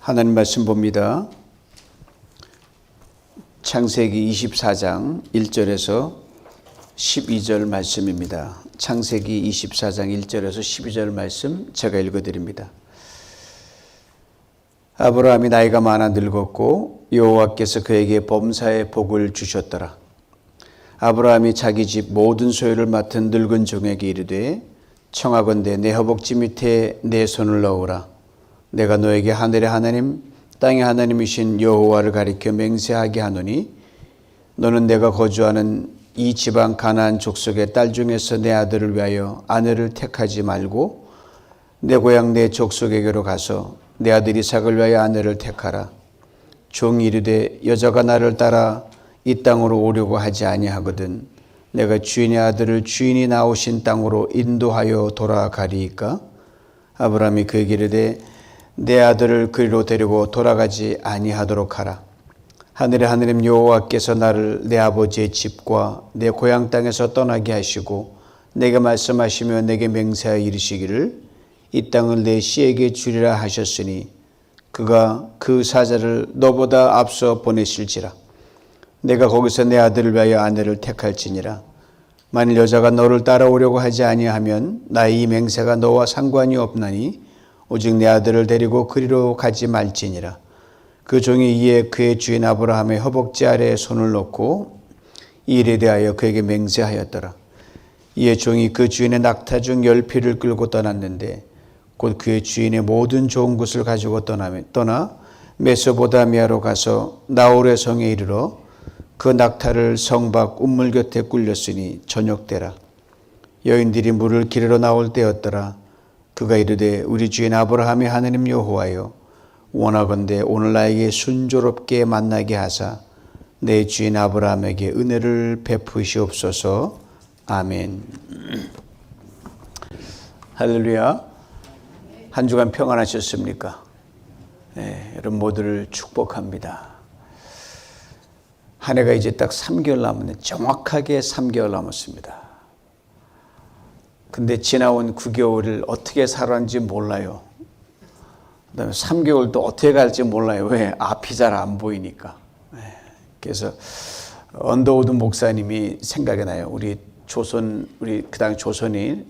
하나님 말씀 봅니다. 창세기 24장 1절에서 12절 말씀입니다. 창세기 24장 1절에서 12절 말씀 제가 읽어드립니다. 아브라함이 나이가 많아 늙었고 여호와께서 그에게 범사의 복을 주셨더라. 아브라함이 자기 집 모든 소유를 맡은 늙은 종에게 이르되 청하건대 내 허벅지 밑에 내 손을 넣으라. 내가 너에게 하늘의 하나님 땅의 하나님이신 여호와를 가리켜 맹세하게 하노니 너는 내가 거주하는 이 지방 가나안 족속의 딸 중에서 내 아들을 위하여 아내를 택하지 말고 내 고향 내 족속에게로 가서 내 아들 이삭을 위하여 아내를 택하라. 종이 이르되 여자가 나를 따라 이 땅으로 오려고 하지 아니하거든 내가 주인의 아들을 주인이 나오신 땅으로 인도하여 돌아가리이까? 아브라함이 그에게 이르되 내 아들을 그리로 데리고 돌아가지 아니하도록 하라. 하늘의 하나님 여호와께서 나를 내 아버지의 집과 내 고향 땅에서 떠나게 하시고 내게 말씀하시며 내게 맹세하여 이르시기를 이 땅을 내 씨에게 주리라 하셨으니 그가 그 사자를 너보다 앞서 보내실지라. 내가 거기서 내 아들을 위하여 아내를 택할지니라. 만일 여자가 너를 따라오려고 하지 아니하면 나의 이 맹세가 너와 상관이 없나니 오직 내 아들을 데리고 그리로 가지 말지니라. 그 종이 이에 그의 주인 아브라함의 허벅지 아래에 손을 놓고 이 일에 대하여 그에게 맹세하였더라. 이에 종이 그 주인의 낙타 중 10피를 끌고 떠났는데 곧 그의 주인의 모든 좋은 것을 가지고 떠나 메소보다미아로 가서 나홀의 성에 이르러 그 낙타를 성 밖 운물 곁에 꿀렸으니 저녁 때라. 여인들이 물을 기르러 나올 때였더라. 그가 이르되 우리 주인 아브라함이 하나님 여호와여 원하건대 오늘 나에게 순조롭게 만나게 하사 내 주인 아브라함에게 은혜를 베푸시옵소서. 아멘. 할렐루야. 한 주간 평안하셨습니까? 네, 여러분 모두를 축복합니다. 한 해가 이제 딱 3개월 남았는데 정확하게 3개월 남았습니다. 근데 지나온 9개월을 어떻게 살았는지 몰라요. 그다음에 3개월도 어떻게 갈지 몰라요. 왜? 앞이 잘 안 보이니까. 그래서 언더우드 목사님이 생각이 나요. 우리 그 당시 조선이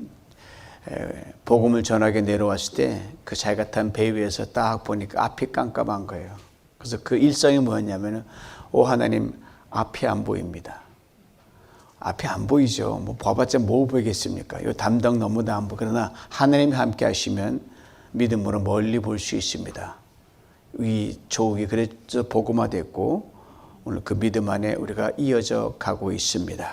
복음을 전하게 내려왔을 때 그 자기가 탄 배 위에서 딱 보니까 앞이 깜깜한 거예요. 그래서 그 일성이 뭐였냐면은 오 하나님 앞이 안 보입니다. 앞이 안 보이죠. 뭐 봐봤자 뭐 보이겠습니까? 이 담당 너무나 안 보여. 그러나 하나님이 함께 하시면 믿음으로 멀리 볼 수 있습니다. 이 조국이 그래서 복음화됐고 오늘 그 믿음 안에 우리가 이어져 가고 있습니다.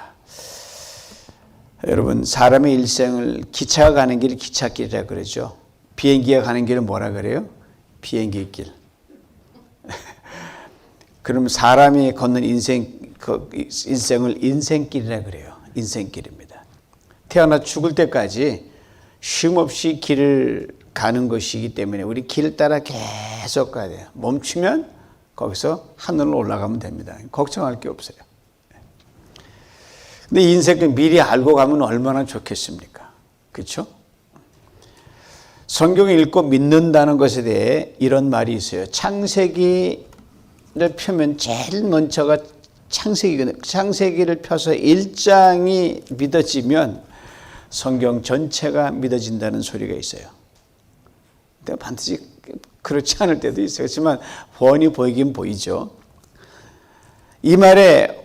여러분 사람의 일생을 기차가 가는 길이 기찻길이라 그러죠. 비행기가 가는 길은 뭐라 그래요? 비행기 길. 그럼 사람이 걷는 인생을 인생길이라 그래요. 인생길입니다. 태어나 죽을 때까지 쉼없이 길을 가는 것이기 때문에 우리 길 따라 계속 가야 돼요. 멈추면 거기서 하늘로 올라가면 됩니다. 걱정할 게 없어요. 근데 인생을 미리 알고 가면 얼마나 좋겠습니까? 그렇죠? 성경을 읽고 믿는다는 것에 대해 이런 말이 있어요. 창세기를 펴면 제일 먼저가 창세기를 펴서 1장이 믿어지면 성경 전체가 믿어진다는 소리가 있어요. 근데 반드시 그렇지 않을 때도 있어요. 그렇지만 훤히 보이긴 보이죠. 이 말에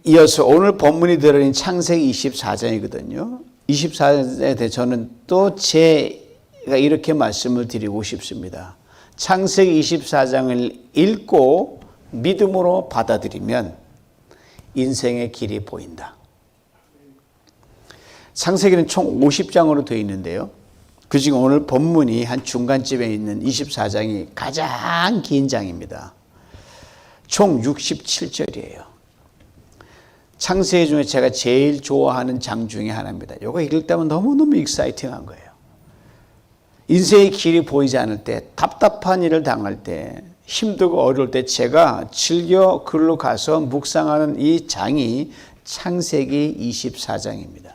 이어서 오늘 본문이 들어있는 창세기 24장이거든요. 24장에 대해 저는 또 제가 이렇게 말씀을 드리고 싶습니다. 창세기 24장을 읽고 믿음으로 받아들이면 인생의 길이 보인다. 창세기는 총 50장으로 되어 있는데요. 그중에 오늘 본문이 한 중간쯤에 있는 24장이 가장 긴 장입니다. 총 67절이에요. 창세기 중에 제가 제일 좋아하는 장 중에 하나입니다. 이거 읽을 때면 너무너무 익사이팅한 거예요. 인생의 길이 보이지 않을 때, 답답한 일을 당할 때, 힘들고 어려울 때 제가 즐겨 글로 가서 묵상하는 이 장이 창세기 24장입니다.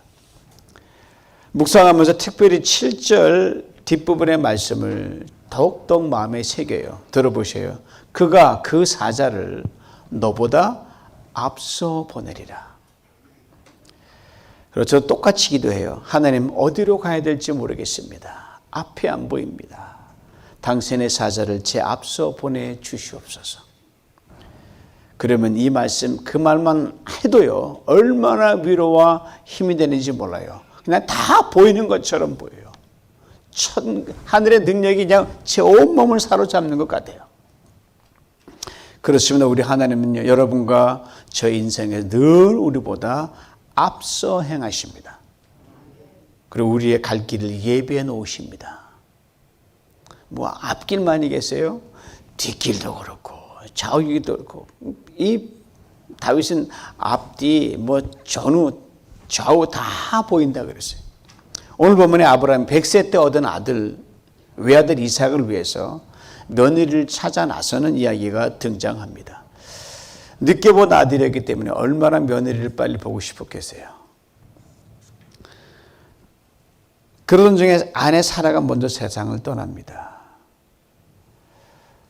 묵상하면서 특별히 7절 뒷부분의 말씀을 더욱더욱 마음에 새겨요. 들어보세요. 그가 그 사자를 너보다 앞서 보내리라. 그리고 저 똑같이 기도해요. 하나님, 어디로 가야 될지 모르겠습니다. 앞이 안 보입니다. 당신의 사자를 제 앞서 보내주시옵소서. 그러면 이 말씀, 그 말만 해도요, 얼마나 위로와 힘이 되는지 몰라요. 그냥 다 보이는 것처럼 보여요. 하늘의 능력이 그냥 제 온몸을 사로잡는 것 같아요. 그렇습니다. 우리 하나님은요, 여러분과 저 인생에 늘 우리보다 앞서 행하십니다. 그리고 우리의 갈 길을 예비해 놓으십니다. 뭐 앞길만이겠어요? 뒷길도 그렇고 좌우길도 그렇고. 이 다윗은 앞뒤 뭐 전후 좌우 다 보인다 그랬어요. 오늘 본문에 아브라함이 100세 때 얻은 아들, 외아들 이삭을 위해서 며느리를 찾아 나서는 이야기가 등장합니다. 늦게 본 아들이었기 때문에 얼마나 며느리를 빨리 보고 싶었겠어요. 그러던 중에 아내 사라가 먼저 세상을 떠납니다.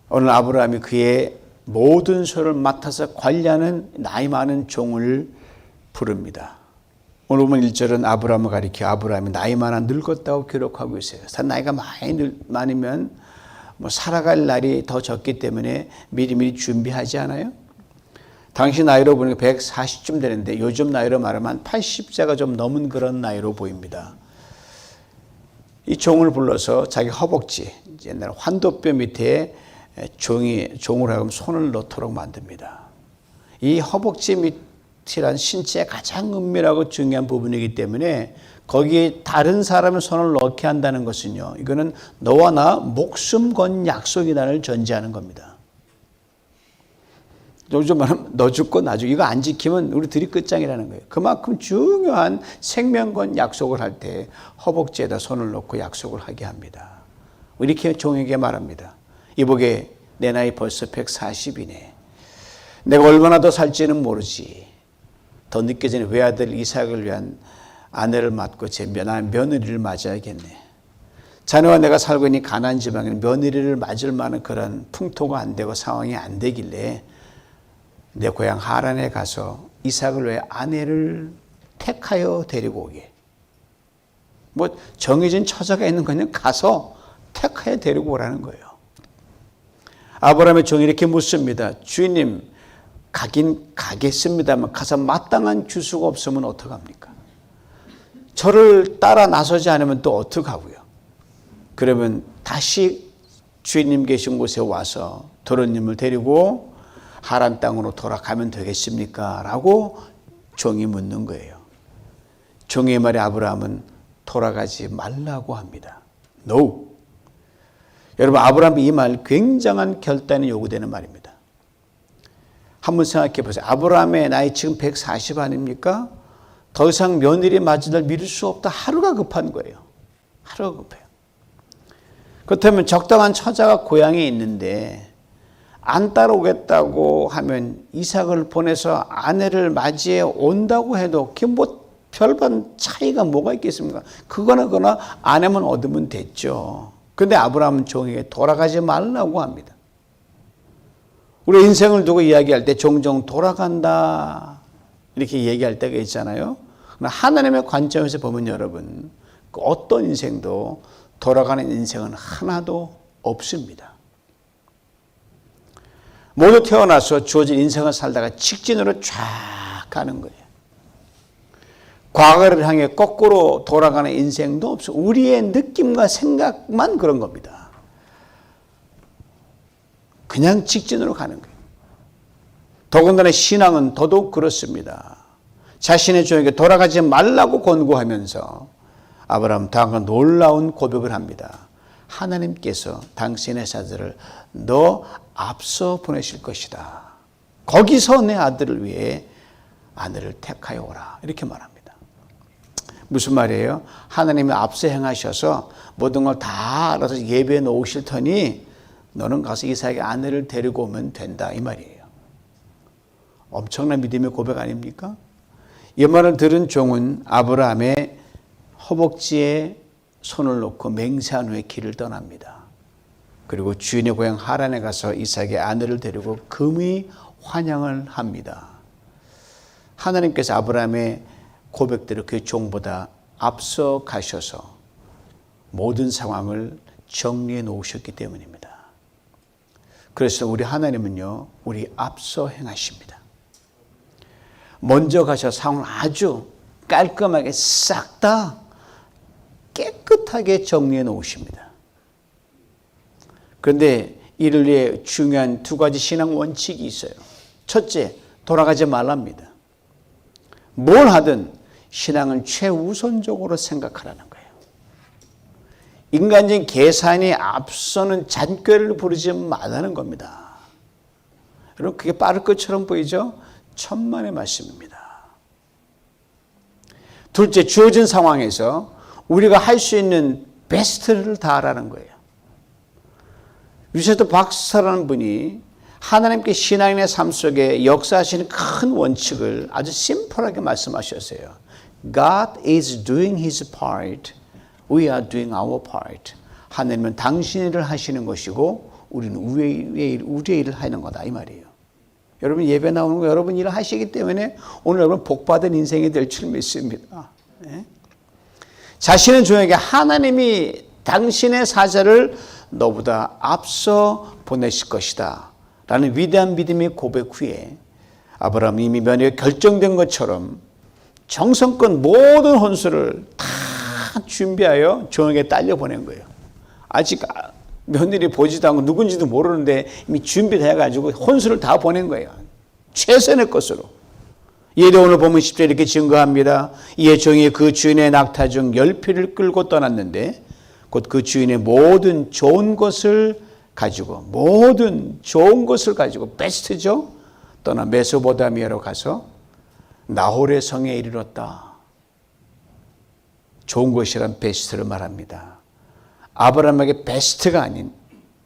오늘 아브라함이 그의 모든 소를 맡아서 관리하는 나이 많은 종을 부릅니다. 오늘 보면 1절은 아브라함을 가리켜 아브라함이 나이 많아 늙었다고 기록하고 있어요. 나이가 많으면 뭐 살아갈 날이 더 적기 때문에 미리미리 준비하지 않아요? 당시 나이로 보니까 140쯤 되는데 요즘 나이로 말하면 80세가 좀 넘은 그런 나이로 보입니다. 이 종을 불러서 자기 허벅지, 옛날 환도뼈 밑에 종을 하여금 손을 넣도록 만듭니다. 이 허벅지 밑이란 신체의 가장 은밀하고 중요한 부분이기 때문에 거기에 다른 사람의 손을 넣게 한다는 것은요, 이거는 너와 나 목숨 건 약속이다를 전제하는 겁니다. 요즘 말하면 너 죽고 나 죽고 이거 안 지키면 우리 둘이 끝장이라는 거예요. 그만큼 중요한 생명 건 약속을 할 때 허벅지에다 손을 놓고 약속을 하게 합니다. 이렇게 종에게 말합니다. 이보게 내 나이 벌써 140이네. 내가 얼마나 더 살지는 모르지. 더 늦기 전에 외아들 이삭을 위한 아내를 맡고 제 며느리를 맞아야겠네. 자네와 내가 살고 있는 가나안 지방에는 며느리를 맞을 만한 그런 풍토가 안 되고 상황이 안 되길래 내 고향 하란에 가서 이삭을 위해 아내를 택하여 데리고 오게. 뭐 정해진 처자가 있는 거는 가서 택하여 데리고 오라는 거예요. 아브라함의 종이 이렇게 묻습니다. 주인님, 가긴 가겠습니다만 가서 마땅한 주수가 없으면 어떡합니까? 저를 따라 나서지 않으면 또 어떡하고요? 그러면 다시 주인님 계신 곳에 와서 도련님을 데리고 하란 땅으로 돌아가면 되겠습니까? 라고 종이 묻는 거예요. 종의 말에 아브라함은 돌아가지 말라고 합니다. No. 여러분, 아브라함이 이 말 굉장한 결단이 요구되는 말입니다. 한번 생각해 보세요. 아브라함의 나이 지금 140 아닙니까? 더 이상 며느리 맞이를 미룰 수 없다. 하루가 급한 거예요. 하루가 급해요. 그렇다면 적당한 처자가 고향에 있는데 안 따라오겠다고 하면 이삭을 보내서 아내를 맞이해 온다고 해도 그게 뭐 별반 차이가 뭐가 있겠습니까? 그거나 그거나 아내만 얻으면 됐죠. 그런데 아브라함은 종에게 돌아가지 말라고 합니다. 우리 인생을 두고 이야기할 때 종종 돌아간다 이렇게 얘기할 때가 있잖아요. 그러나 하나님의 관점에서 보면 여러분, 그 어떤 인생도 돌아가는 인생은 하나도 없습니다. 모두 태어나서 주어진 인생을 살다가 직진으로 쫙 가는 거예요. 과거를 향해 거꾸로 돌아가는 인생도 없어. 우리의 느낌과 생각만 그런 겁니다. 그냥 직진으로 가는 거예요. 더군다나 신앙은 더더욱 그렇습니다. 자신의 종에게 돌아가지 말라고 권고하면서 아브라함 다음과 놀라운 고백을 합니다. 하나님께서 당신의 사자를 너 앞서 보내실 것이다. 거기서 내 아들을 위해 아내를 택하여 오라. 이렇게 말합니다. 무슨 말이에요? 하나님이 앞서 행하셔서 모든 걸 다 알아서 예배해 놓으실 터니 너는 가서 이삭의 아내를 데리고 오면 된다. 이 말이에요. 엄청난 믿음의 고백 아닙니까? 이 말을 들은 종은 아브라함의 허벅지에 손을 놓고 맹세한 후에 길을 떠납니다. 그리고 주인의 고향 하란에 가서 이삭의 아내를 데리고 금이 환영을 합니다. 하나님께서 아브라함의 고백대로 그 종보다 앞서 가셔서 모든 상황을 정리해 놓으셨기 때문입니다. 그래서 우리 하나님은요, 우리 앞서 행하십니다. 먼저 가셔서 상황을 아주 깔끔하게 싹 다 깨끗하게 정리해 놓으십니다. 그런데 이를 위해 중요한 두 가지 신앙 원칙이 있어요. 첫째, 돌아가지 말랍니다. 뭘 하든 신앙은 최우선적으로 생각하라는 거예요. 인간적인 계산이 앞서는 잔꾀를 부르지 말라는 겁니다. 여러분, 그게 빠를 것처럼 보이죠? 천만의 말씀입니다. 둘째, 주어진 상황에서 우리가 할 수 있는 베스트를 다하라는 거예요. 리처드 박사라는 분이 하나님께 신앙인의 삶 속에 역사하시는 큰 원칙을 아주 심플하게 말씀하셨어요. God is doing his part. We are doing our part. 하나님은 당신의 일을 하시는 것이고 우리는 우리의 일을 하는 거다, 이 말이에요. 여러분 예배 나오는 거 여러분 일을 하시기 때문에 오늘 여러분 복받은 인생이 될 줄 믿습니다. 네? 자신은 조용하게 하나님이 당신의 사자를 너보다 앞서 보내실 것이다 라는 위대한 믿음의 고백 후에 아브라함이 이미 면회가 결정된 것처럼 정성껏 모든 혼수를 다 준비하여 종에게 딸려 보낸 거예요. 아직 며느리 보지도 않고 누군지도 모르는데 이미 준비를 해가지고 혼수를 다 보낸 거예요. 최선의 것으로. 이에 오늘 보면 10절 이렇게 증거합니다. 이에 종이 그 주인의 낙타 중 10匹를 끌고 떠났는데 곧 그 주인의 모든 좋은 것을 가지고 베스트죠. 떠나 메소포타미아로 가서 나홀의 성에 이르렀다. 좋은 것이란 베스트를 말합니다. 아브라함에게 베스트가 아닌,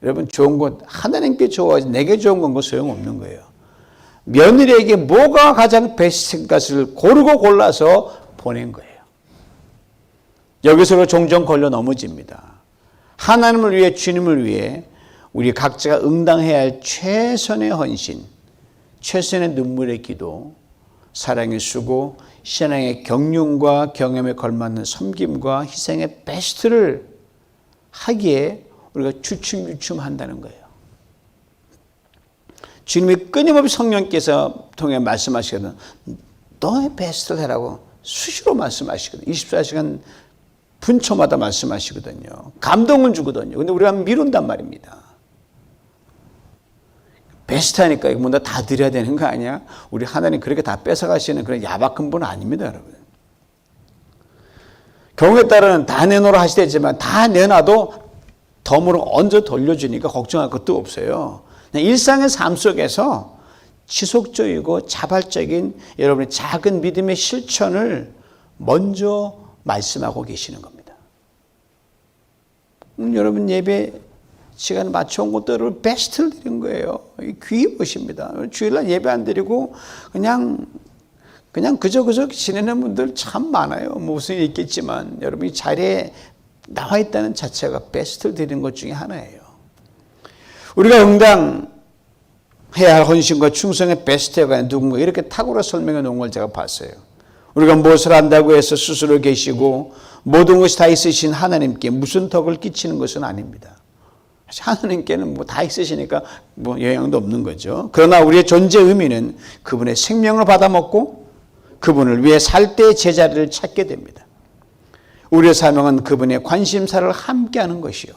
여러분 좋은 것, 하나님께 좋아하지 내게 좋은 건 소용없는 거예요. 며느리에게 뭐가 가장 베스트인 것을 고르고 골라서 보낸 거예요. 여기서 종종 걸려 넘어집니다. 하나님을 위해, 주님을 위해 우리 각자가 응당해야 할 최선의 헌신, 최선의 눈물의 기도, 사랑의 수고, 신앙의 경륜과 경험에 걸맞는 섬김과 희생의 베스트를 하기에 우리가 주춤주춤한다는 거예요. 주님이 끊임없이 성령께서 통해 말씀하시거든. 너의 베스트를 해라고 수시로 말씀하시거든요. 24시간 분초마다 말씀하시거든요. 감동은 주거든요. 근데 우리가 미룬단 말입니다. 베스트 하니까 이거 뭐 다 드려야 되는 거 아니야? 우리 하나님 그렇게 다 뺏어가시는 그런 야박한 분은 아닙니다, 여러분. 경우에 따라는 다 내놓으라 하시겠지만 다 내놔도 덤으로 얹어 돌려주니까 걱정할 것도 없어요. 그냥 일상의 삶 속에서 지속적이고 자발적인 여러분의 작은 믿음의 실천을 먼저 말씀하고 계시는 겁니다. 여러분 예배 시간을 맞춰온 것들을 베스트를 드린 거예요. 귀히 보십니다. 주일날 예배 안 드리고 그냥 그저 지내는 분들 참 많아요. 무슨 일이 있겠지만 여러분이 자리에 나와 있다는 자체가 베스트를 드리는 것 중에 하나예요. 우리가 응당해야 할 헌신과 충성의 베스트가 누군가 이렇게 탁월하게 설명해 놓은 걸 제가 봤어요. 우리가 무엇을 한다고 해서 스스로 계시고 모든 것이 다 있으신 하나님께 무슨 덕을 끼치는 것은 아닙니다. 하나님께는 뭐 다 있으시니까 뭐 영향도 없는 거죠. 그러나 우리의 존재 의미는 그분의 생명을 받아먹고 그분을 위해 살 때의 제자리를 찾게 됩니다. 우리의 사명은 그분의 관심사를 함께하는 것이요.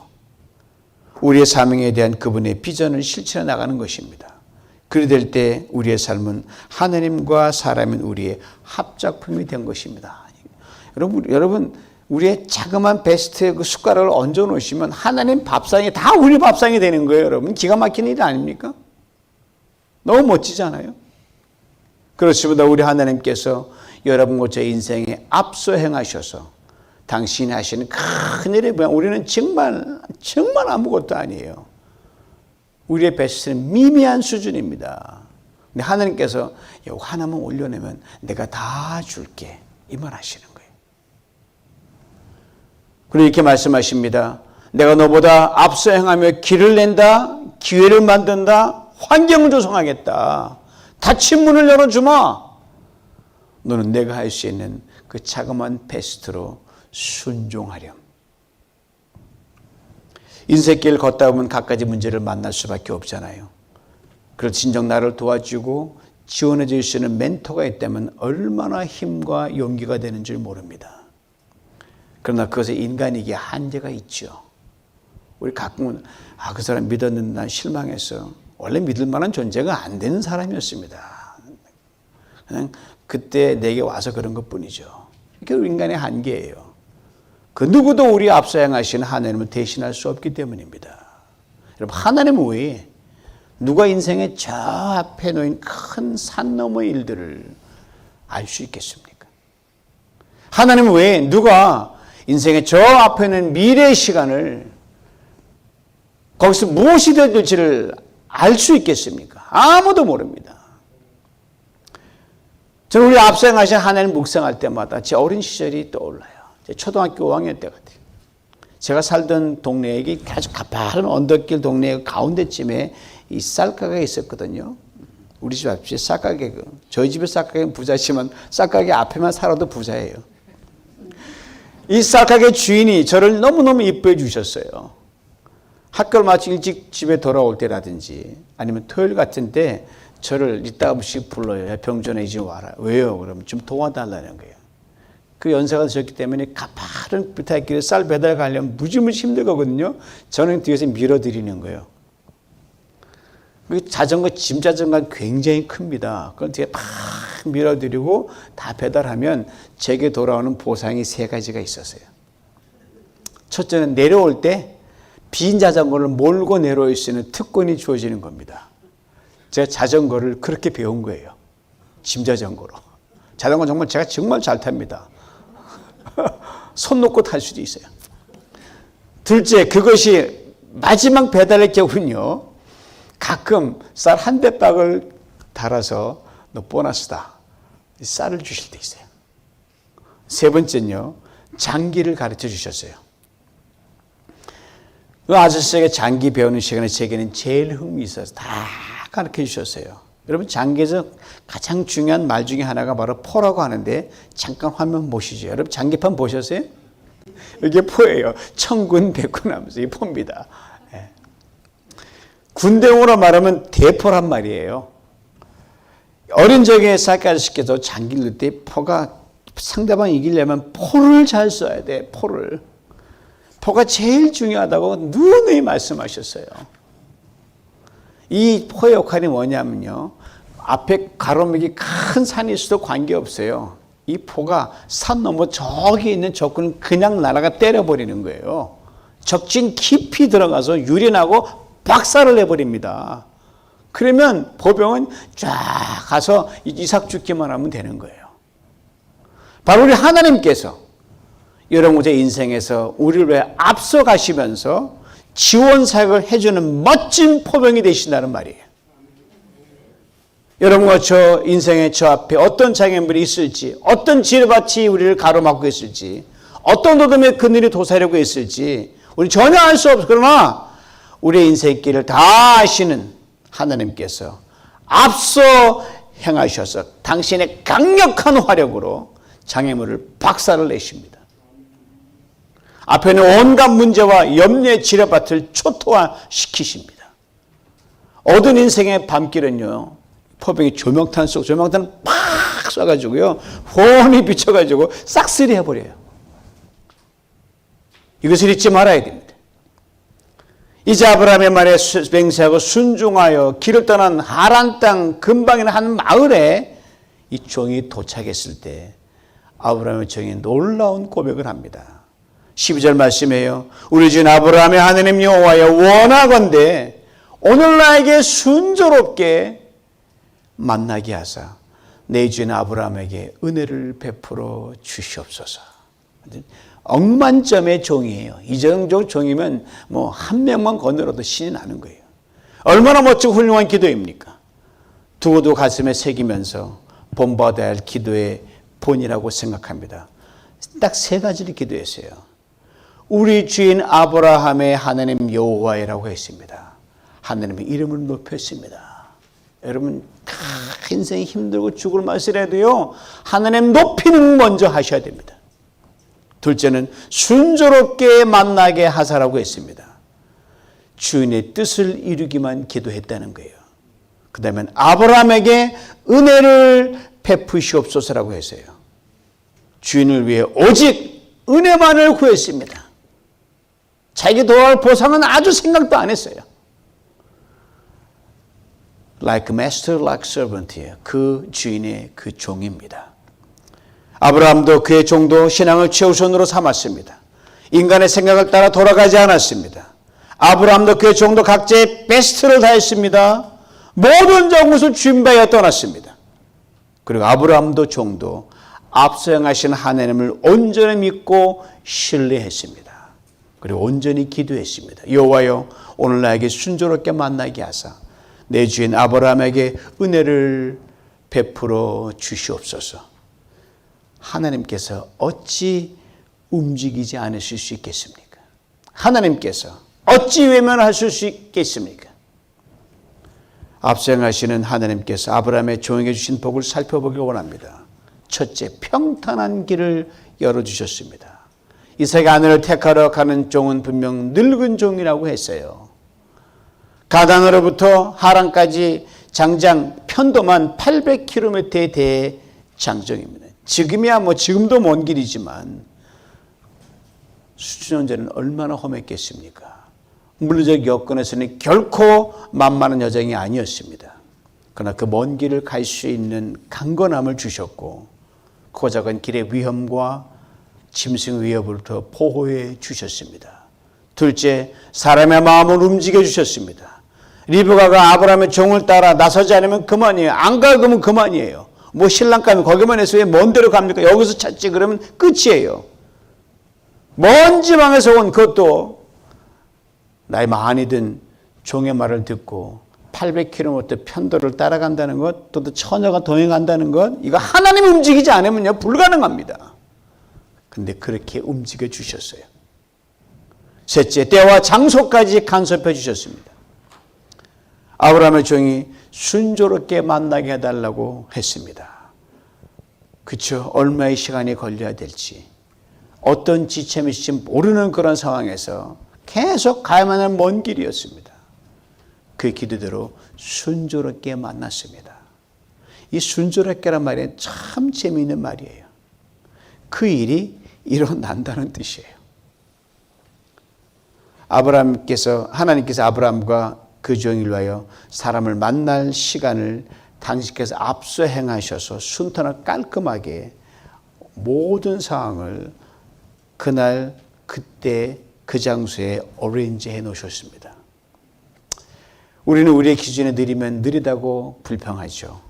우리의 사명에 대한 그분의 비전을 실천해 나가는 것입니다. 그리 될 때 우리의 삶은 하나님과 사람인 우리의 합작품이 된 것입니다. 여러분 우리의 자그마한 베스트의 그 숟가락을 얹어 놓으시면 하나님 밥상이 다 우리 밥상이 되는 거예요, 여러분. 기가 막힌 일 아닙니까? 너무 멋지잖아요. 그렇습니다. 우리 하나님께서 여러분과 제 인생에 앞서 행하셔서 당신이 하시는 큰 일에 보면 우리는 정말 아무것도 아니에요. 우리의 베스트는 미미한 수준입니다. 근데 하나님께서 이거 하나만 올려내면 내가 다 줄게, 이 말 하시는 거예요. 그리고 이렇게 말씀하십니다. 내가 너보다 앞서 행하며 길을 낸다, 기회를 만든다, 환경을 조성하겠다. 닫힌 문을 열어주마. 너는 내가 할 수 있는 그 자그마한 베스트로 순종하렴. 인생길 걷다 보면 갖가지 문제를 만날 수밖에 없잖아요. 그래서 진정 나를 도와주고 지원해 줄 수 있는 멘토가 있다면 얼마나 힘과 용기가 되는 줄 모릅니다. 그러나 그것에 인간에게 한계가 있죠. 우리 가끔은 그 사람 믿었는데 난 실망했어. 원래 믿을 만한 존재가 안 되는 사람이었습니다. 그냥 그때 내게 와서 그런 것뿐이죠. 그게 인간의 한계예요. 그 누구도 우리 앞서 행하신 하나님을 대신할 수 없기 때문입니다. 여러분, 하나님 외에 누가 인생의 저 앞에 놓인 큰 산 너머의 일들을 알 수 있겠습니까? 하나님 외에 누가 인생의 저 앞에 있는 미래의 시간을 거기서 무엇이 될지를 알 수 있겠습니까? 아무도 모릅니다. 저는 우리 앞서 행하신 하나님 묵상할 때마다 제 어린 시절이 떠올라요. 제 초등학교 5학년 때 같아요. 제가 살던 동네에 아주 가파른 언덕길 동네 가운데쯤에 이 쌀가게가 있었거든요. 우리 집 앞에 쌀가게, 저희 집의 쌀가게는 부자지만 쌀가게 앞에만 살아도 부자예요. 이 쌀가게 주인이 저를 너무너무 이뻐해 주셨어요. 학교를 마치 일찍 집에 돌아올 때라든지 아니면 토요일 같은 때 저를 이따가 한번씩 불러요. 야, 병전에 이제 와라. 왜요? 그러면 좀 도와달라는 거예요. 그 연세가 드셨기 때문에 가파른 부탁길에 쌀 배달 가려면 무지무지 힘들거든요. 저는 뒤에서 밀어드리는 거예요. 자전거, 짐 자전거가 굉장히 큽니다. 그걸 뒤에 팍 밀어드리고 다 배달하면 제게 돌아오는 보상이 3가지가 있었어요. 첫째는 내려올 때 빈 자전거를 몰고 내려올 수 있는 특권이 주어지는 겁니다. 제가 자전거를 그렇게 배운 거예요. 짐 자전거로. 자전거 정말 제가 정말 잘 탑니다. 손 놓고 탈 수도 있어요. 둘째, 그것이 마지막 배달의 경우는요. 가끔 쌀 한 대박을 달아서 너 보너스다. 쌀을 주실 때 있어요. 세 번째는요. 장기를 가르쳐 주셨어요. 그 아저씨에게 장기 배우는 시간에 제게는 제일 흥미 있어서 다 가르쳐 주셨어요. 여러분, 장기에서 가장 중요한 말 중에 하나가 바로 포라고 하는데 잠깐 화면 보시죠. 여러분, 장기판 보셨어요? 이게 포예요. 천군 백군 하면서 이게 포입니다. 네. 군대용어로 말하면 대포란 말이에요. 어린 적에 쌀 아저씨께서 장기를 넣을 때 포가 상대방이 이기려면 포를 잘 써야 돼. 포를. 포가 제일 중요하다고 누누이 말씀하셨어요. 이 포의 역할이 뭐냐면요. 앞에 가로막이 큰 산이 있어도 관계없어요. 이 포가 산 너머 저기 있는 적군을 그냥 날아가 때려버리는 거예요. 적진 깊이 들어가서 유린하고 박살을 내버립니다. 그러면 보병은 쫙 가서 이삭 죽기만 하면 되는 거예요. 바로 우리 하나님께서 여러분의 인생에서 우리를 왜 앞서가시면서 지원 사역을 해주는 멋진 포병이 되신다는 말이에요. 여러분과 저 인생의 저 앞에 어떤 장애물이 있을지, 어떤 지뢰밭이 우리를 가로막고 있을지, 어떤 어둠의 그늘이 도사리고 있을지 우리 전혀 알 수 없어. 그러나 우리의 인생의 길을 다 아시는 하나님께서 앞서 행하셔서 당신의 강력한 화력으로 장애물을 박살을 내십니다. 앞에는 온갖 문제와 염려의 지뢰밭을 초토화시키십니다. 어두운 인생의 밤길은요. 포병이 조명탄 속 조명탄을 팍 쏴가지고요. 훤히 비춰가지고 싹쓸이 해버려요. 이것을 잊지 말아야 됩니다. 이제 아브라함의 말에 맹세하고 순종하여 길을 떠난 하란 땅 근방이나 한 마을에 이 종이 도착했을 때 아브라함의 종이 놀라운 고백을 합니다. 12절 말씀이에요. 우리 주인 아브라함의 하나님 여호와여 원하건대 오늘 나에게 순조롭게 만나게 하사 내 주인 아브라함에게 은혜를 베풀어 주시옵소서. 억만점의 종이에요. 이 정도 종이면 뭐 한 명만 건너라도 신이 나는 거예요. 얼마나 멋지고 훌륭한 기도입니까? 두고도 가슴에 새기면서 본받아야 할 기도의 본이라고 생각합니다. 딱 3가지를 기도했어요. 우리 주인 아브라함의 하나님 여호와이라고 했습니다. 하나님의 이름을 높였습니다. 여러분 인생이 힘들고 죽을 맛이라도요 하나님 높이는 먼저 하셔야 됩니다. 둘째는 순조롭게 만나게 하사라고 했습니다. 주인의 뜻을 이루기만 기도했다는 거예요. 그 다음에 아브라함에게 은혜를 베푸시옵소서라고 했어요. 주인을 위해 오직 은혜만을 구했습니다. 자기 도할 보상은 아주 생각도 안 했어요. Like master, like servant이에요. 그 주인의 그 종입니다. 아브라함도 그의 종도 신앙을 최우선으로 삼았습니다. 인간의 생각을 따라 돌아가지 않았습니다. 아브라함도 그의 종도 각자의 베스트를 다했습니다. 모든 것을 준비하여 떠났습니다. 그리고 아브라함도 종도 앞서 행하신 하나님을 온전히 믿고 신뢰했습니다. 그리고 온전히 기도했습니다. 여호와여 오늘 나에게 순조롭게 만나게 하사 내 주인 아브라함에게 은혜를 베풀어 주시옵소서. 하나님께서 어찌 움직이지 않으실 수 있겠습니까? 하나님께서 어찌 외면하실 수 있겠습니까? 앞서 행하시는 하나님께서 아브라함의 종에게 주신 복을 살펴보길 원합니다. 첫째, 평탄한 길을 열어주셨습니다. 이삭의 아내를 택하러 가는 종은 분명 늙은 종이라고 했어요. 가단으로부터 하란까지 장장 편도만 800km에 대해 장정입니다. 지금이야 지금도 먼 길이지만 수천 년 전에는 얼마나 험했겠습니까? 물리적 여건에서는 결코 만만한 여정이 아니었습니다. 그러나 그 먼 길을 갈 수 있는 강건함을 주셨고 고작은 길의 위험과 짐승 위협으로부터 보호해 주셨습니다. 둘째, 사람의 마음을 움직여 주셨습니다. 리브가가 아브라함의 종을 따라 나서지 않으면 그만이에요. 안 가면 그만이에요. 신랑 가면 거기만 해서 왜 먼 데로 갑니까? 여기서 찾지 그러면 끝이에요. 먼 지방에서 온 그것도 나이 많이 든 종의 말을 듣고 800km 편도를 따라간다는 것, 또 처녀가 동행한다는 것, 이거 하나님 움직이지 않으면요 불가능합니다. 근데 그렇게 움직여 주셨어요. 셋째, 때와 장소까지 간섭해 주셨습니다. 아브라함의 종이 순조롭게 만나게 해달라고 했습니다. 그렇죠? 얼마의 시간이 걸려야 될지, 어떤 지침이 있을지 모르는 그런 상황에서 계속 가야만 하는 먼 길이었습니다. 그 기도대로 순조롭게 만났습니다. 이 순조롭게란 말이 참 재미있는 말이에요. 그 일이 일어난다는 뜻이에요. 하나님께서 아브라함과 그 종을 위하여 사람을 만날 시간을 당신께서 앞서 행하셔서 순탄하고 깔끔하게 모든 상황을 그날 그때 그 장소에 어레인지 놓으셨습니다. 우리는 우리의 기준에 느리면 느리다고 불평하죠.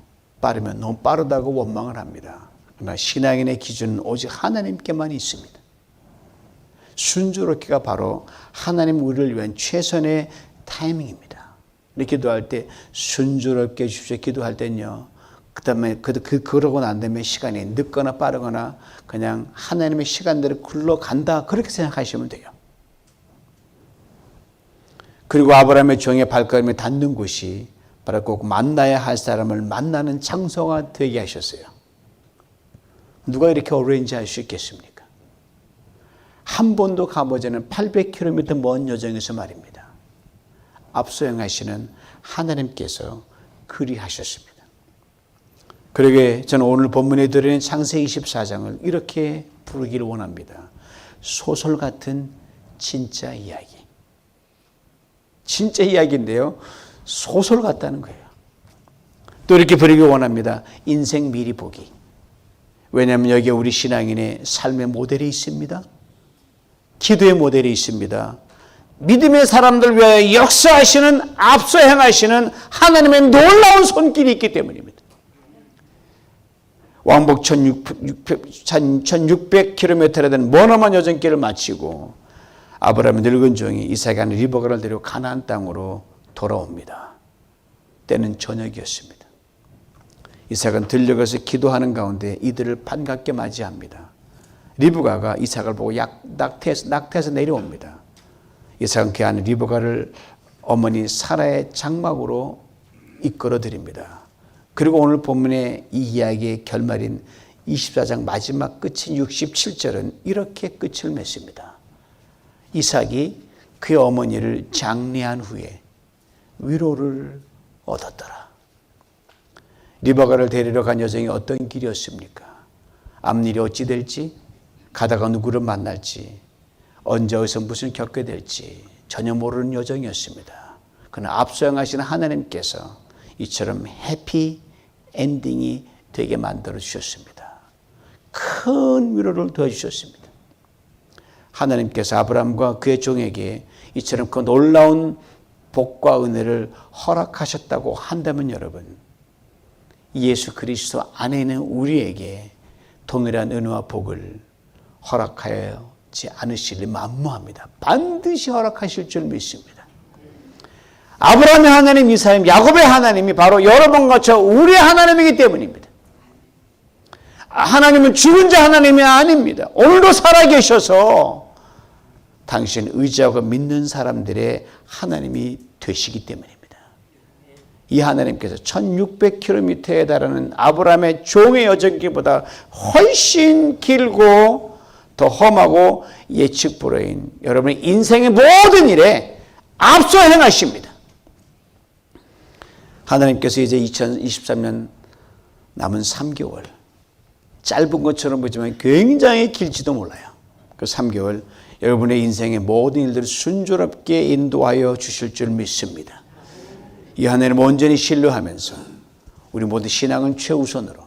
빠르면 너무 빠르다고 원망을 합니다. 그러나 신앙인의 기준은 오직 하나님께만 있습니다. 순조롭기가 바로 하나님 우리를 위한 최선의 타이밍입니다. 이렇게 기도할 때 순조롭게 해주십시오. 기도할 때는요. 그다음에 그러고 난 다음에 시간이 늦거나 빠르거나 그냥 하나님의 시간대로 굴러간다 그렇게 생각하시면 돼요. 그리고 아브라함의 종의 발걸음이 닿는 곳이 바로 꼭 만나야 할 사람을 만나는 장소가 되게 하셨어요. 누가 이렇게 어레인지 할 수 있겠습니까? 한 번도 가보지 않은 800km 먼 여정에서 말입니다. 앞서 행하시는 하나님께서 그리하셨습니다. 그러게 저는 오늘 본문에 드리는 창세기 24장을 이렇게 부르기를 원합니다. 소설 같은 진짜 이야기. 진짜 이야기인데요. 소설 같다는 거예요. 또 이렇게 부르기 원합니다. 인생 미리 보기. 왜냐하면 여기에 우리 신앙인의 삶의 모델이 있습니다. 기도의 모델이 있습니다. 믿음의 사람들 위하여 역사하시는 앞서 행하시는 하나님의 놀라운 손길이 있기 때문입니다. 왕복 1600km에 되는 머나먼 여정길을 마치고 아브라함의 늙은 종이 이삭의 아내 리브가를 데리고 가나안 땅으로 돌아옵니다. 때는 저녁이었습니다. 이삭은 들려가서 기도하는 가운데 이들을 반갑게 맞이합니다. 리브가가 이삭을 보고 낙태해서 내려옵니다. 이삭은 그 안에 리브가를 어머니 사라의 장막으로 이끌어드립니다. 그리고 오늘 본문의 이 이야기의 결말인 24장 마지막 끝인 67절은 이렇게 끝을 맺습니다. 이삭이 그의 어머니를 장례한 후에 위로를 얻었더라. 리브가를 데리러 간 여정이 어떤 길이었습니까? 앞일이 어찌 될지, 가다가 누구를 만날지, 언제 어디서 무슨 겪게 될지 전혀 모르는 여정이었습니다. 그러나 앞서행하시는 하나님께서 이처럼 해피 엔딩이 되게 만들어 주셨습니다. 큰 위로를 더해주셨습니다. 하나님께서 아브라함과 그의 종에게 이처럼 그 놀라운 복과 은혜를 허락하셨다고 한다면 여러분, 예수 그리스도 안에 있는 우리에게 동일한 은혜와 복을 허락하지 않으실 리 만무합니다. 반드시 허락하실 줄 믿습니다. 아브라함의 하나님, 이삭의 야곱의 하나님이 바로 여러분과 저 우리의 하나님이기 때문입니다. 하나님은 죽은 자 하나님이 아닙니다. 오늘도 살아계셔서 당신 의지하고 믿는 사람들의 하나님이 되시기 때문입니다. 이 하나님께서 1600km에 달하는 아브라함의 종의 여정기보다 훨씬 길고 더 험하고 예측 불허인 여러분의 인생의 모든 일에 앞서 행하십니다. 하나님께서 이제 2023년 남은 3개월, 짧은 것처럼 보지만 굉장히 길지도 몰라요. 그 3개월 여러분의 인생의 모든 일들을 순조롭게 인도하여 주실 줄 믿습니다. 이 하나님 온전히 신뢰하면서 우리 모두 신앙은 최우선으로,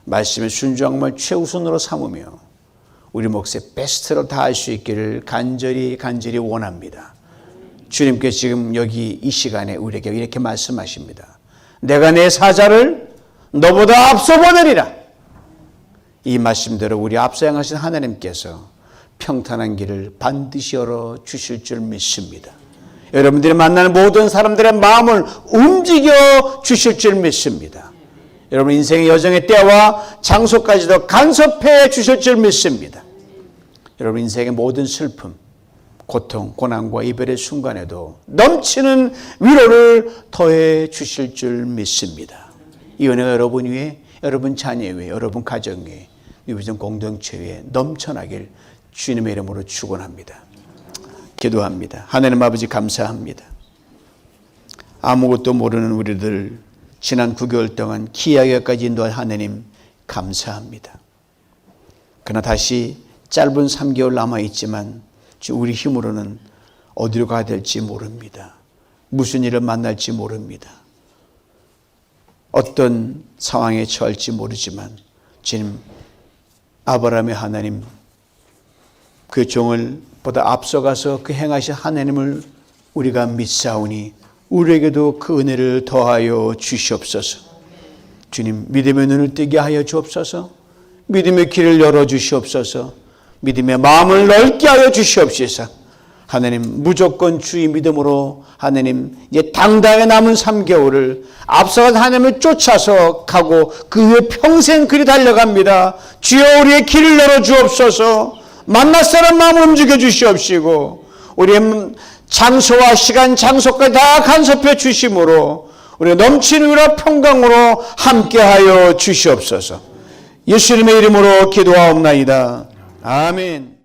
말씀의 순종함을 최우선으로 삼으며 우리 몫의 베스트로 다할 수 있기를 간절히 원합니다. 주님께 지금 여기 이 시간에 우리에게 이렇게 말씀하십니다. 내가 내 사자를 너보다 앞서 보내리라. 이 말씀대로 우리 앞서 행하신 하나님께서 평탄한 길을 반드시 열어주실 줄 믿습니다. 여러분들이 만나는 모든 사람들의 마음을 움직여 주실 줄 믿습니다. 여러분 인생의 여정의 때와 장소까지도 간섭해 주실 줄 믿습니다. 여러분 인생의 모든 슬픔, 고통, 고난과 이별의 순간에도 넘치는 위로를 더해 주실 줄 믿습니다. 이 은혜가 여러분 위에, 여러분 자녀 위에, 여러분 가정 위에, 유비전 공동체 위에 넘쳐나길 주님의 이름으로 축원합니다. 기도합니다. 하나님 아버지 감사합니다. 아무것도 모르는 우리들 지난 9개월 동안 기이하게까지 인도할 하나님 감사합니다. 그러나 다시 짧은 3개월 남아있지만 우리 힘으로는 어디로 가야 될지 모릅니다. 무슨 일을 만날지 모릅니다. 어떤 상황에 처할지 모르지만 주님 아브라함의 하나님 그 종을 보다 앞서가서 그 행하신 하나님을 우리가 믿사오니 우리에게도 그 은혜를 더하여 주시옵소서. 주님 믿음의 눈을 뜨게 하여 주옵소서. 믿음의 길을 열어주시옵소서. 믿음의 마음을 넓게 하여 주시옵소서. 하나님 무조건 주의 믿음으로 하나님 이제 당당하게 남은 3개월을 앞서간 하나님을 쫓아서 가고 그 후에 평생 그리 달려갑니다. 주여 우리의 길을 열어주옵소서. 만날 사람 마음을 움직여 주시옵시고 우리의 장소와 시간 장소까지 다 간섭해 주심으로 우리가 넘치는 위로 평강으로 함께하여 주시옵소서. 예수님의 이름으로 기도하옵나이다. 아멘.